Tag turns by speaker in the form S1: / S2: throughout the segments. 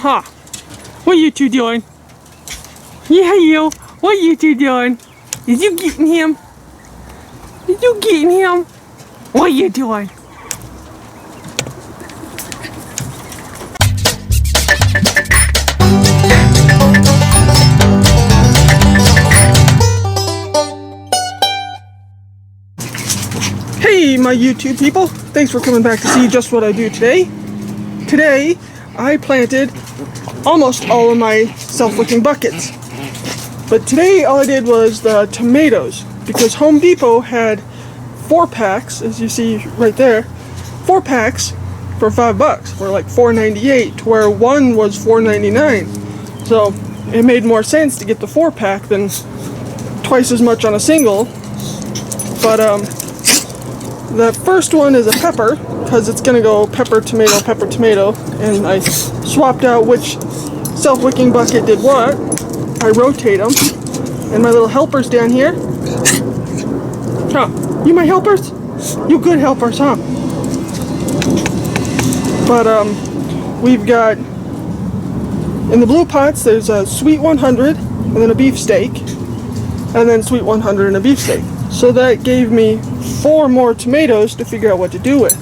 S1: Huh. What you two doing? Yeah, you. What you two doing? Is you getting him? Is you getting him? What you doing? Hey, my YouTube people. Thanks for coming back to see just what I do today. Today, I planted almost all of my self-wicking buckets. But today all I did was the tomatoes, because Home Depot had 4 packs, as you see right there, 4 packs for $5, for like $4.98, to where one was $4.99. So it made more sense to get the 4-pack than twice as much on a single. But the first one is a pepper, because it's gonna go pepper, tomato, and I swapped out which self-wicking bucket did what. I rotate them, and my little helpers down here. Huh, you my helpers? You good helpers, huh? But we've got, in the blue pots, there's a sweet 100, and then a beefsteak, and then sweet 100 and a beefsteak. So that gave me 4 more tomatoes to figure out what to do with.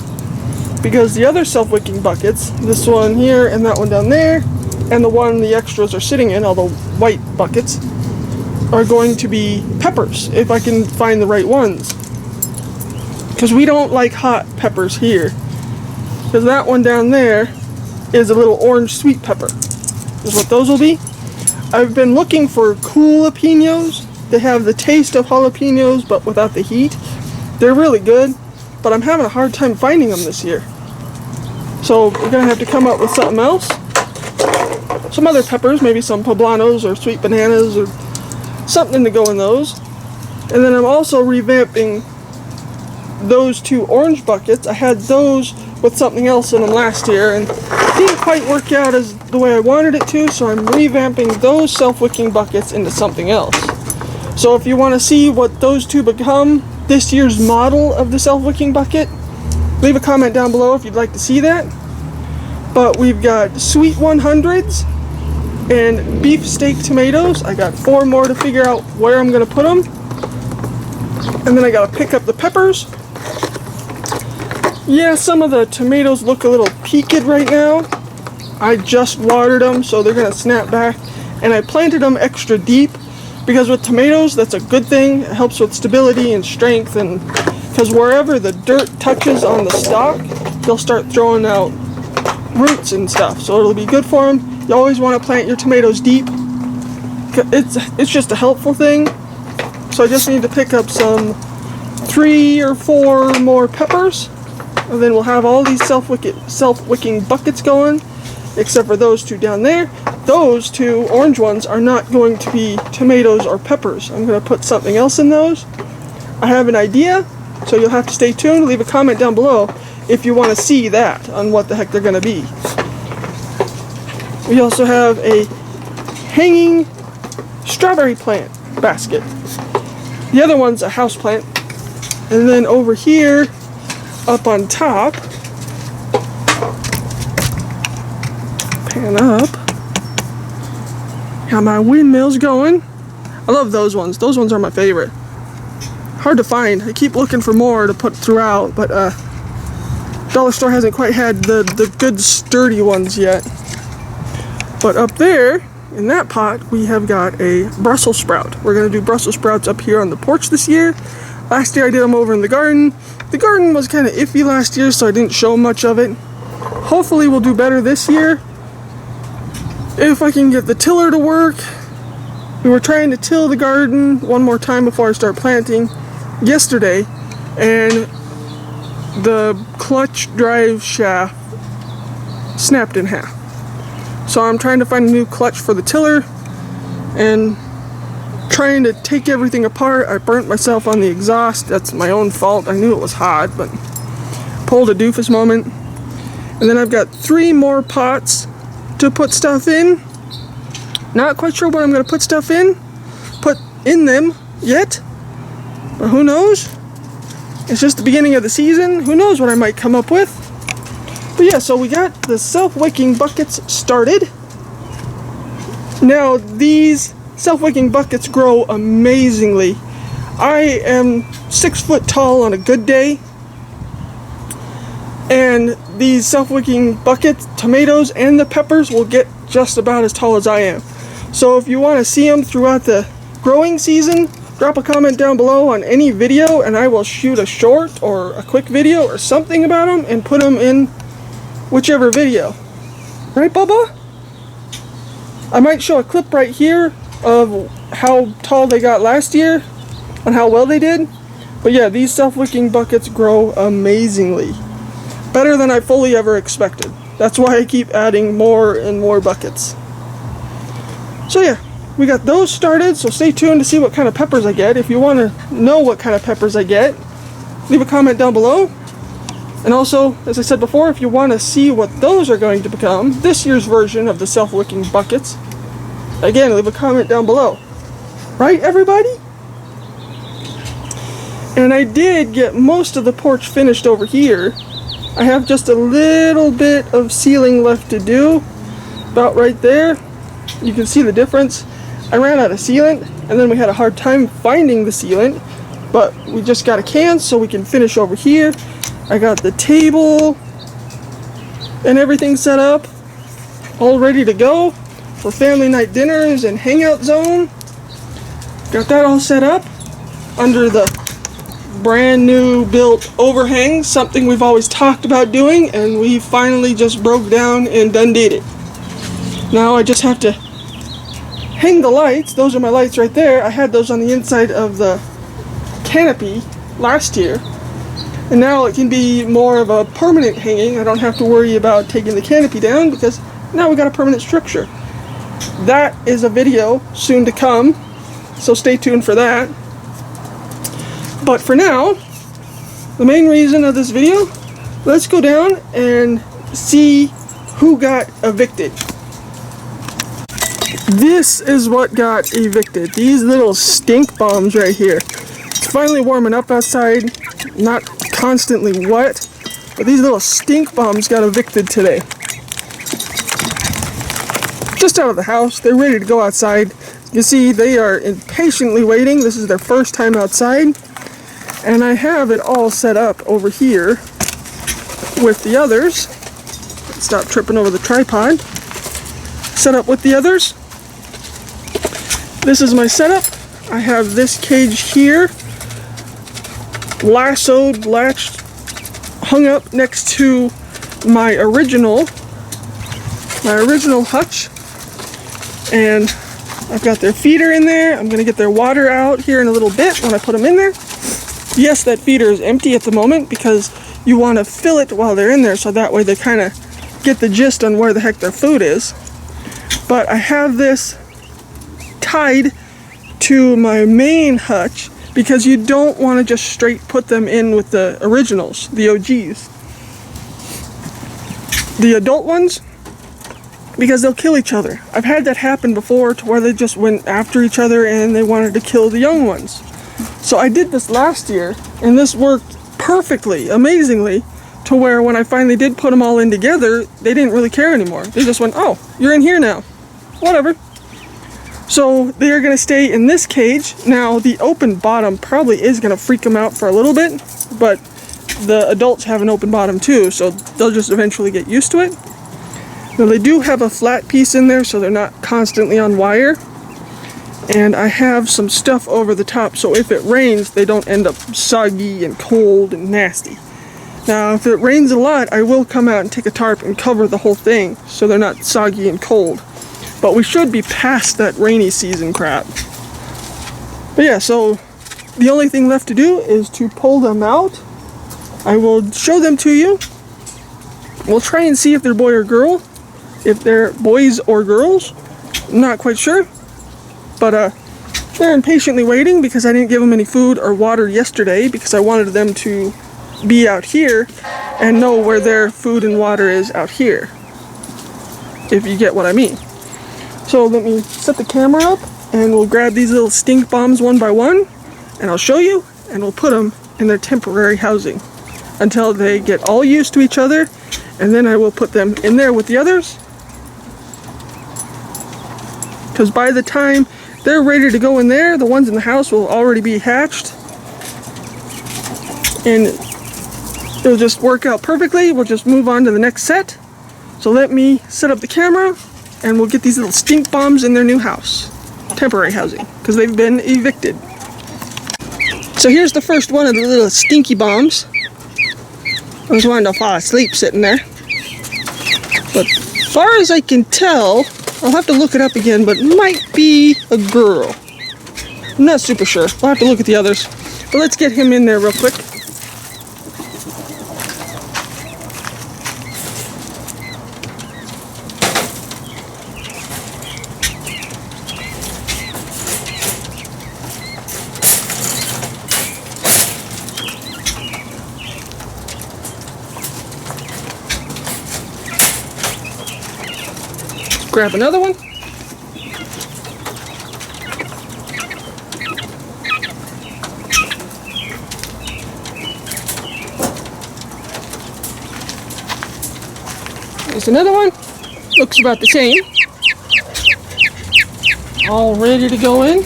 S1: Because the other self-wicking buckets, this one here and that one down there, and the one the extras are sitting in, all the white buckets, are going to be peppers, if I can find the right ones. Because we don't like hot peppers here. Because that one down there is a little orange sweet pepper, is what those will be. I've been looking for cool jalapenos that have the taste of jalapenos but without the heat. They're really good, but I'm having a hard time finding them this year. So we're going to have to come up with something else. Some other peppers, maybe some poblanos or sweet bananas or something to go in those. And then I'm also revamping those 2 orange buckets. I had those with something else in them last year and it didn't quite work out as the way I wanted it to, so I'm revamping those self-wicking buckets into something else. So if you want to see what those 2 become, this year's model of the self-wicking bucket, leave a comment down below if you'd like to see that. But we've got sweet 100s and beefsteak tomatoes. I got 4 more to figure out where I'm going to put them. And then I got to pick up the peppers. Yeah, some of the tomatoes look a little peaked right now. I just watered them, so they're going to snap back. And I planted them extra deep, because with tomatoes, that's a good thing. It helps with stability and strength, and because wherever the dirt touches on the stalk, they'll start throwing out roots and stuff. So it'll be good for them. You always want to plant your tomatoes deep. It's just a helpful thing. So I just need to pick up some 3 or 4 more peppers, and then we'll have all these self-wicking buckets going, except for those 2 down there. Those 2 orange ones are not going to be tomatoes or peppers. I'm going to put something else in those. I have an idea, so you'll have to stay tuned. Leave a comment down below if you want to see that, on what the heck they're going to be. We also have a hanging strawberry plant basket. The other one's a house plant. And then over here, up on top, pan up, got my windmills going. I love those ones. Those ones are my favorite. Hard to find. I keep looking for more to put throughout, but Dollar Store hasn't quite had the good sturdy ones yet. But up there, in that pot, we have got a Brussels sprout. We're going to do Brussels sprouts up here on the porch this year. Last year I did them over in the garden. The garden was kind of iffy last year, so I didn't show much of it. Hopefully we'll do better this year, if I can get the tiller to work. We were trying to till the garden one more time before I start planting yesterday, and the clutch drive shaft snapped in half. So I'm trying to find a new clutch for the tiller and trying to take everything apart. I burnt myself on the exhaust. That's my own fault. I knew it was hot, but pulled a doofus moment. And then I've got 3 more pots to put stuff in. Not quite sure what I'm going to put in them yet, but who knows? It's just the beginning of the season. Who knows what I might come up with? But yeah, so we got the self-wicking buckets started. Now these self-wicking buckets grow amazingly. I am 6 foot tall on a good day, and these self-wicking buckets, tomatoes and the peppers, will get just about as tall as I am. So if you want to see them throughout the growing season, drop a comment down below on any video and I will shoot a short or a quick video or something about them and put them in whichever video. Right, Bubba? I might show a clip right here of how tall they got last year and how well they did. But yeah, these self-wicking buckets grow amazingly. Better than I fully ever expected. That's why I keep adding more and more buckets. So yeah, we got those started, so stay tuned to see what kind of peppers I get. If you want to know what kind of peppers I get, leave a comment down below. And also, as I said before, if you want to see what those are going to become, this year's version of the self-wicking buckets, again, leave a comment down below. Right, everybody? And I did get most of the porch finished over here. I have just a little bit of sealing left to do, about right there. You can see the difference. I ran out of sealant, and then we had a hard time finding the sealant, but we just got a can so we can finish over here. I got the table and everything set up, all ready to go for family night dinners and hangout zone. Got that all set up under the brand new built overhang, something we've always talked about doing, and we finally just broke down and done did it. Now I just have to hang the lights. Those are my lights right there. I had those on the inside of the canopy last year, and now it can be more of a permanent hanging. I don't have to worry about taking the canopy down because now we got a permanent structure. That is a video soon to come, so stay tuned for that. But for now, the main reason of this video, let's go down and see who got evicted. This is what got evicted. These little stink bombs right here. It's finally warming up outside, not constantly wet, but these little stink bombs got evicted today. Just out of the house, they're ready to go outside. You see, they are impatiently waiting. This is their first time outside. And I have it all set up over here with the others. Stop tripping over the tripod. Set up with the others. This is my setup. I have this cage here, lassoed, latched, hung up next to my original hutch. And I've got their feeder in there. I'm going to get their water out here in a little bit when I put them in there. Yes, that feeder is empty at the moment because you want to fill it while they're in there so that way they kind of get the gist on where the heck their food is. But I have this tied to my main hutch because you don't want to just straight put them in with the originals, the OGs. The adult ones, because they'll kill each other. I've had that happen before to where they just went after each other and they wanted to kill the young ones. So I did this last year, and this worked perfectly, amazingly, to where when I finally did put them all in together, they didn't really care anymore. They just went, oh, you're in here now. Whatever. So they are going to stay in this cage. Now, the open bottom probably is going to freak them out for a little bit, but the adults have an open bottom too, so they'll just eventually get used to it. Now, they do have a flat piece in there, so they're not constantly on wire. And I have some stuff over the top, so if it rains, they don't end up soggy and cold and nasty. Now, if it rains a lot, I will come out and take a tarp and cover the whole thing, so they're not soggy and cold. But we should be past that rainy season crap. But yeah, so the only thing left to do is to pull them out. I will show them to you. We'll try and see if they're boy or girl. If they're boys or girls, I'm not quite sure. But they're impatiently waiting because I didn't give them any food or water yesterday because I wanted them to be out here and know where their food and water is out here, if you get what I mean. So let me set the camera up and we'll grab these little stink bombs one by one and I'll show you, and we'll put them in their temporary housing until they get all used to each other, and then I will put them in there with the others because by the time they're ready to go in there, the ones in the house will already be hatched. And it'll just work out perfectly. We'll just move on to the next set. So let me set up the camera and we'll get these little stink bombs in their new house. Temporary housing, because they've been evicted. So here's the first one of the little stinky bombs. I was wanting to fall asleep sitting there. But as far as I can tell, I'll have to look it up again, but it might be a girl. I'm not super sure. We'll have to look at the others. But let's get him in there real quick. Grab another one. There's another one. Looks about the same. All ready to go in.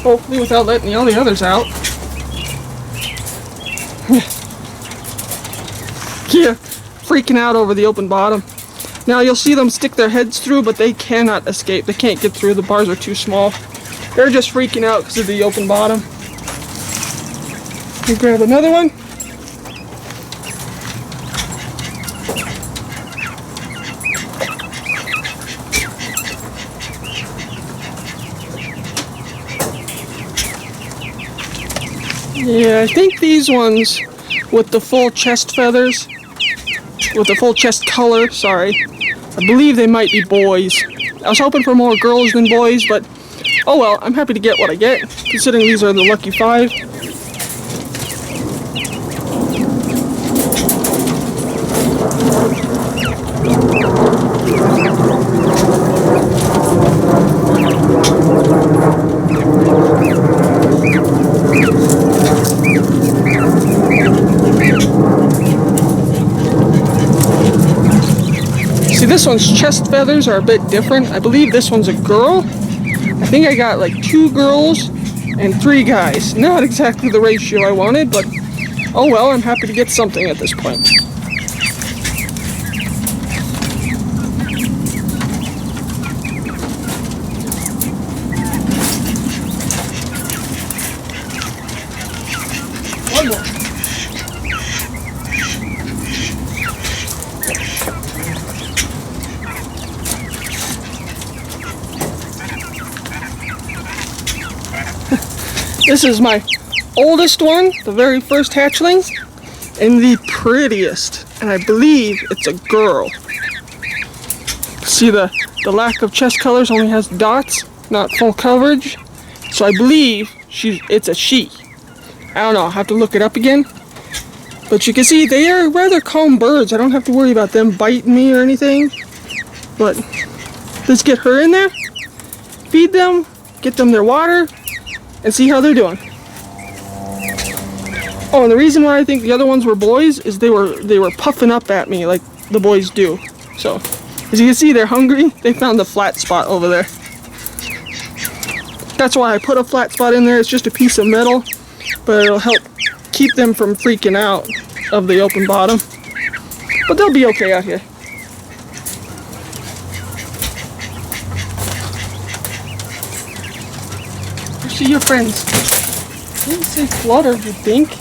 S1: Hopefully without letting all the others out. Yeah, freaking out over the open bottom. Now you'll see them stick their heads through, but they cannot escape. They can't get through. The bars are too small. They're just freaking out because of the open bottom. You grab another one. Yeah, I think these ones with the full chest feathers, with the full chest color, sorry, I believe they might be boys. I was hoping for more girls than boys, but oh well, I'm happy to get what I get, considering these are the lucky 5. See, this one's chest feathers are a bit different. I believe this one's a girl. I think I got like 2 girls and 3 guys. Not exactly the ratio I wanted, but oh well, I'm happy to get something at this point. One more. This is my oldest one, the very first hatchling, and the prettiest, and I believe it's a girl. See the lack of chest colors, only has dots, not full coverage, so I believe it's a she. I don't know, I'll have to look it up again. But you can see they are rather calm birds. I don't have to worry about them biting me or anything. But let's get her in there, feed them, get them their water, and see how they're doing. Oh, and the reason why I think the other ones were boys is they were puffing up at me like the boys do. So, as you can see, they're hungry. They found the flat spot over there. That's why I put a flat spot in there. It's just a piece of metal, but it'll help keep them from freaking out of the open bottom. But they'll be okay out here. See your friends. I didn't say flutter, you think?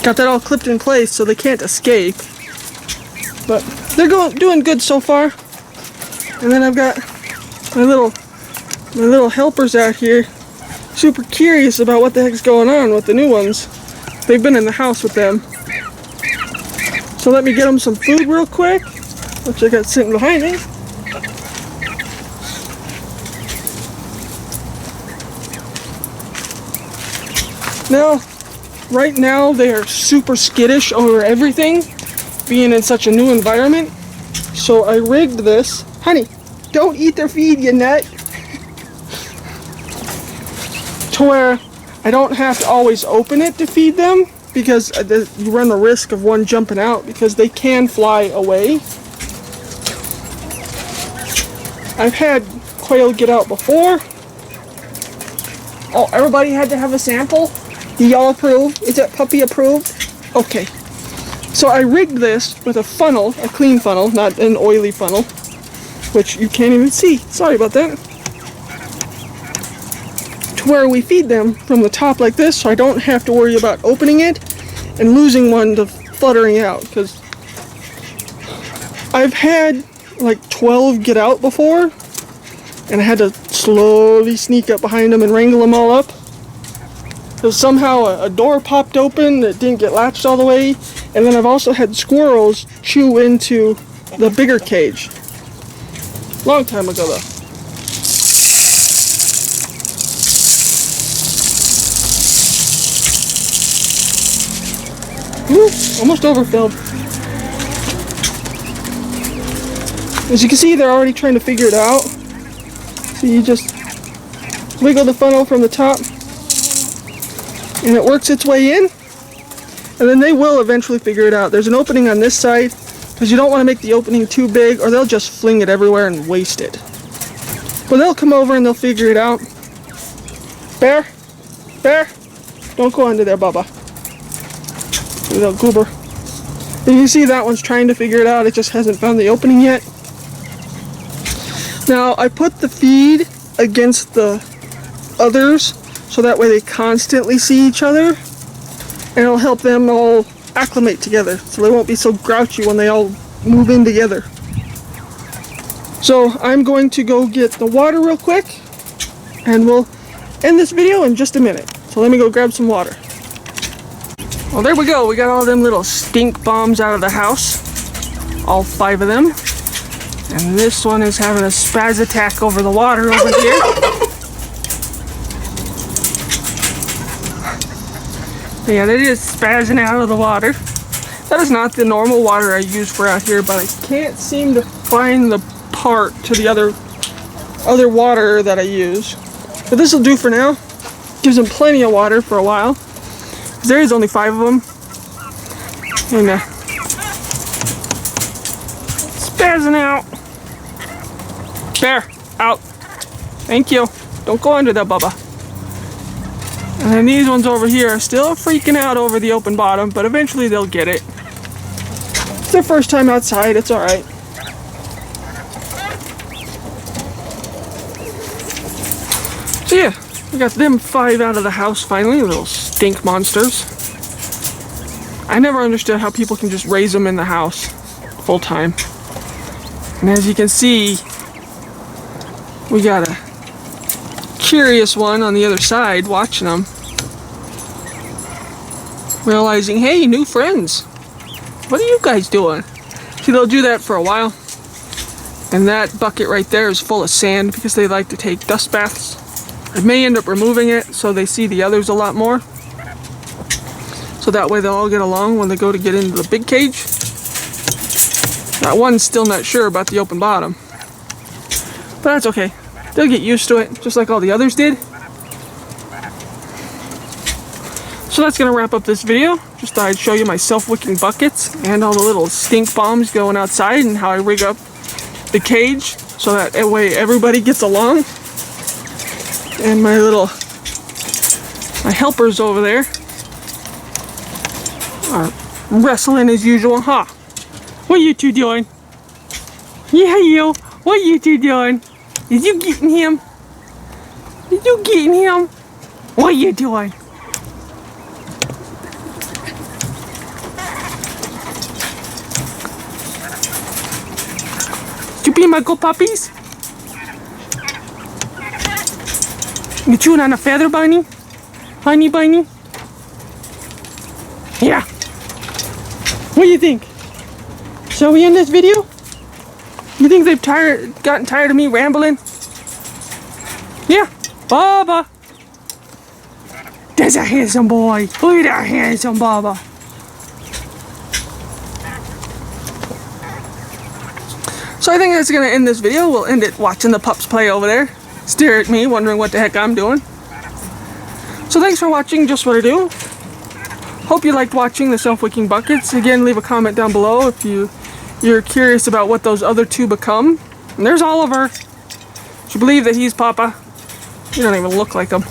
S1: Got that all clipped in place so they can't escape. But they're doing good so far. And then I've got my little helpers out here, super curious about what the heck's going on with the new ones. They've been in the house with them. So let me get them some food real quick, which I got sitting behind me. Now, right now they are super skittish over everything, being in such a new environment. So I rigged this. Honey, don't eat their feed, you nut. To where I don't have to always open it to feed them, because you run the risk of one jumping out, because they can fly away. I've had quail get out before. Oh, everybody had to have a sample? Do y'all approve? Is that puppy approved? Okay. So I rigged this with a funnel, a clean funnel, not an oily funnel, which you can't even see. Sorry about that. To where we feed them from the top like this, so I don't have to worry about opening it and losing one to fluttering out, because I've had like 12 get out before, and I had to slowly sneak up behind them and wrangle them all up. Because somehow a door popped open that didn't get latched all the way, and then I've also had squirrels chew into the bigger cage. Long time ago though. Ooh, almost overfilled. As you can see, they're already trying to figure it out. So you just wiggle the funnel from the top, and it works its way in, and then they will eventually figure it out. There's an opening on this side, because you don't want to make the opening too big, or they'll just fling it everywhere and waste it. But they'll come over and they'll figure it out. Bear, Bear, don't go under there, Bubba. Little goober. And you see that one's trying to figure it out, it just hasn't found the opening yet. Now, I put the feed against the others, so that way they constantly see each other, and it'll help them all acclimate together, so they won't be so grouchy when they all move in together. So I'm going to go get the water real quick, and we'll end this video in just a minute. So let me go grab some water. Well, there we go. We got all them little stink bombs out of the house, all 5 of them, and this one is having a spaz attack over the water over here. Yeah, they're just spazzing out of the water. That is not the normal water I use for out here, but I can't seem to find the part to the other water that I use. But this will do for now. Gives them plenty of water for a while. There is only 5 of them. And spazzing out. Bear, out. Thank you. Don't go under that, Bubba. And then these ones over here are still freaking out over the open bottom, but eventually they'll get it. It's their first time outside, it's alright. So yeah, we got them 5 out of the house finally, little stink monsters. I never understood how people can just raise them in the house full time. And as you can see, we got a curious one on the other side watching them, realizing, hey, new friends, what are you guys doing? See, they'll do that for a while, and that bucket right there is full of sand because they like to take dust baths. I may end up removing it so they see the others a lot more, so that way they'll all get along when they go to get into the big cage. That one's still not sure about the open bottom, but that's okay. They'll get used to it, just like all the others did. So that's going to wrap up this video. Just thought I'd show you my self-wicking buckets and all the little stink bombs going outside and how I rig up the cage so that way everybody gets along. And my helpers over there are wrestling as usual. Huh? What are you two doing? Yeah, you. What are you two doing? Is you getting him? Is you getting him? What are you doing? You be my good puppies? You chewing on a feather, Bunny? Honey Bunny? Yeah. What do you think? Shall we end this video? You think they've gotten tired of me rambling? Yeah, Bubba. There's a handsome boy. Look at that handsome Bubba. So I think that's going to end this video. We'll end it watching the pups play over there. Stare at me, wondering what the heck I'm doing. So thanks for watching Just What I Do. Hope you liked watching the self-wicking buckets. Again, leave a comment down below if you're curious about what those other two become. And there's Oliver. Would you believe that he's Papa? You don't even look like him.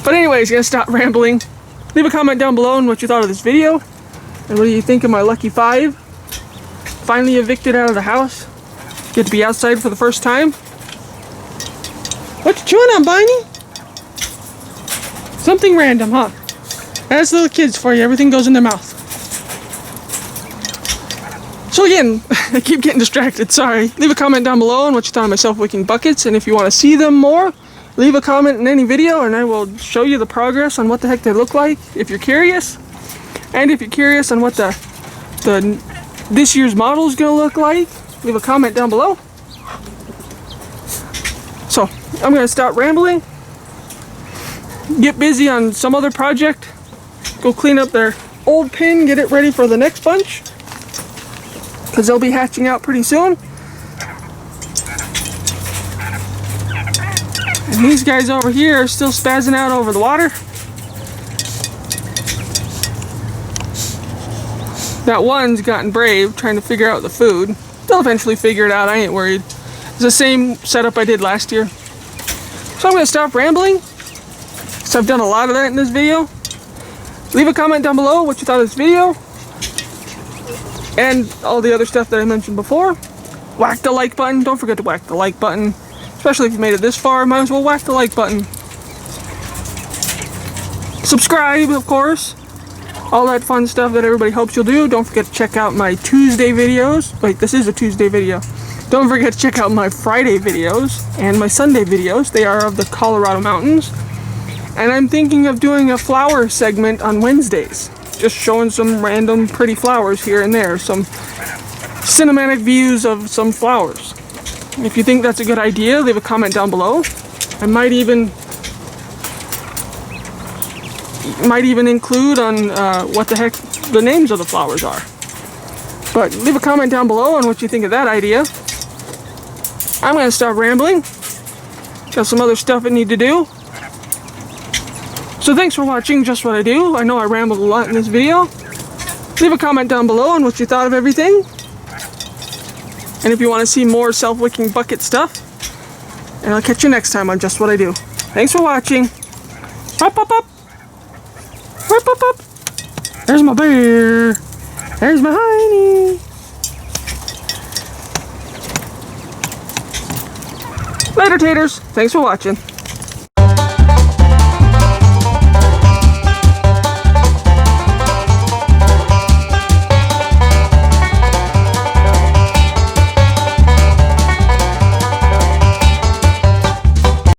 S1: But anyways, gonna stop rambling. Leave a comment down below on what you thought of this video. And what do you think of my lucky 5? Finally evicted out of the house. Get to be outside for the first time. What you chewing on, Biney? Something random, huh? That's little kids for you. Everything goes in their mouth. So again, I keep getting distracted, sorry. Leave a comment down below on what you thought of my self-wicking buckets, and if you want to see them more, leave a comment in any video and I will show you the progress on what the heck they look like, if you're curious. And if you're curious on what this year's model is going to look like, leave a comment down below. So, I'm going to stop rambling, get busy on some other project, go clean up their old pen, get it ready for the next bunch. Because they'll be hatching out pretty soon. And these guys over here are still spazzing out over the water. That one's gotten brave, trying to figure out the food. They'll eventually figure it out, I ain't worried. It's the same setup I did last year. So I'm going to stop rambling. So I've done a lot of that in this video. Leave a comment down below what you thought of this video. And all the other stuff that I mentioned before. Whack the like button. Don't forget to whack the like button. Especially if you made it this far, might as well whack the like button. Subscribe, of course. All that fun stuff that everybody hopes you'll do. Don't forget to check out my Tuesday videos. Wait, this is a Tuesday video. Don't forget to check out my Friday videos and my Sunday videos. They are of the Colorado mountains. And I'm thinking of doing a flower segment on Wednesdays. Just showing some random pretty flowers here and there. Some cinematic views of some flowers. If you think that's a good idea, leave a comment down below. I might even include on what the heck the names of the flowers are. But leave a comment down below on what you think of that idea. I'm going to stop rambling. Got some other stuff I need to do. So thanks for watching Just What I Do. I know I rambled a lot in this video. Leave a comment down below on what you thought of everything. And if you want to see more self-wicking bucket stuff. And I'll catch you next time on Just What I Do. Thanks for watching. Up, up, up. Up, up, up. There's my bear. There's my hiney. Later, taters. Thanks for watching.